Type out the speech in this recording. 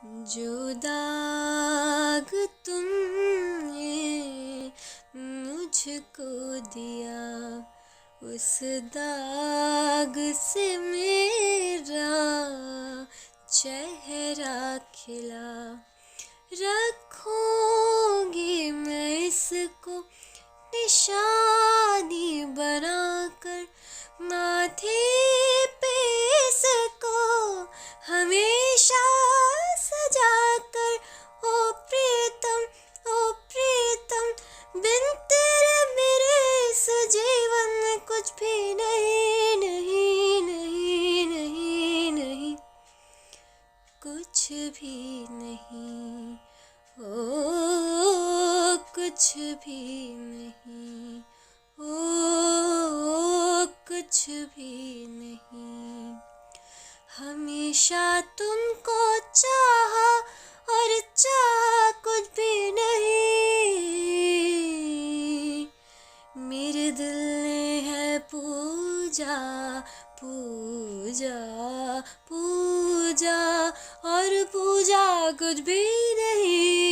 जो दाग तुमने मुझको दिया, उस दाग से मेरा चेहरा खिला। रखूंगी मैं इसको निशानी बनाकर, माथे पे इसको हमेशा सजाकर। ओ प्रीतम, ओ प्रीतम, बिन तेरे मेरे इस जीवन में कुछ भी नहीं, नहीं, नहीं, नहीं, नहीं, कुछ भी नहीं। ओ कुछ भी नहीं, ओ कुछ भी नहीं। हमेशा तुमको चाहा और चाहा कुछ भी नहीं। मेरे दिल ने है पूजा, पूजा, पूजा, और पूजा कुछ भी नहीं।